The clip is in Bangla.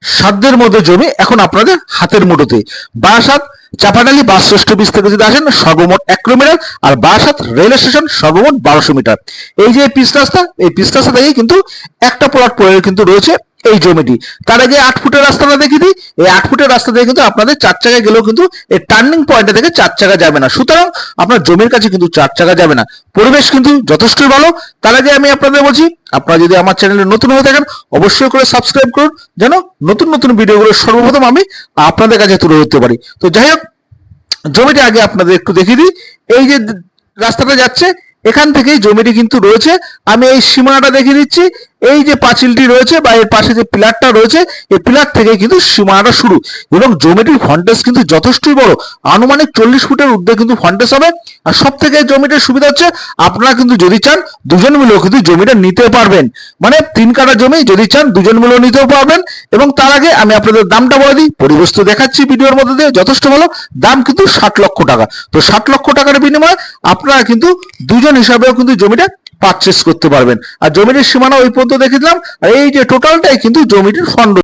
সাধ্যের মধ্যে জমি এখন আপনাদের হাতের মুঠোতে। বারাসাত চাপাডালি বাস ষষ্ঠ পিচ থেকে যদি আসেন সর্বমোট 1 কিলোমিটার, আর বারাসাত রেল স্টেশন সর্বমোট 1200 মিটার। এই যে পিচ রাস্তা, এই পিচ রাস্তা থেকে কিন্তু একটা প্লট পড়ে কিন্তু রয়েছে এই জমিটি। তার আগে 8 ফুটের রাস্তাটা দেখিয়ে দিই। এই 8 ফুটের রাস্তা দিয়ে কিন্তু আপনাদের 4 চাকায় গেলেও কিন্তু এই টার্নিং পয়েন্টে থেকে 4 চাকা যাবে না, সুতরাং আপনার জমির কাছে কিন্তু 4 চাকা যাবে না। পরিবেশ কিন্তু যথেষ্টই ভালো। তার আগে আমি আপনাদের বলছি, আপনারা যদি আমার চ্যানেলে নতুন হয়ে থাকেন অবশ্যই করে সাবস্ক্রাইব করুন, যেন নতুন নতুন ভিডিওগুলো সর্বপ্রথম আমি আপনাদের কাছে তুলে ধরতে পারি। তো যাই হোক, জমিটা আগে আপনাদের একটু দেখিয়ে দিই। এই যে রাস্তাটা যাচ্ছে এখান থেকেই জমিটি কিন্তু রয়েছে। আমি এই সীমানাটা দেখিয়ে দিচ্ছি। এই যে পাঁচিলটি রয়েছে বা এর পাশে যে পিলারটা রয়েছে, এই পিলার থেকে কিন্তু সীমানাটা শুরু, এবং জমিটির ফন্টেজ কিন্তু যথেষ্টই বড়, আনুমানিক 40 ফুটের ঊর্ধ্বে কিন্তু ফন্টেজ হবে। আর সব থেকে জমিটার সুবিধা হচ্ছে আপনারা কিন্তু যদি চান দুজন মিলেও কিন্তু জমিটা নিতে পারবেন, মানে 3 কাঠা জমি যদি চান দুজন মিলেও নিতেও পারবেন। এবং তার আগে আমি আপনাদের দামটা বলে দিই, পরিবেশ তো দেখাচ্ছি ভিডিওর মধ্যে দিয়ে যথেষ্ট ভালো। দাম কিন্তু 60 লক্ষ টাকা। তো 60 লক্ষ টাকার বিনিময়ে আপনারা কিন্তু দুজন হিসাবেও কিন্তু জমিটা পারচেস করতে পারবেন। আর জমিটির সীমানা ওই পর্যন্ত দেখে দিলাম। আর এই যে টোটালটাই কিন্তু জমিটির ফন্ড।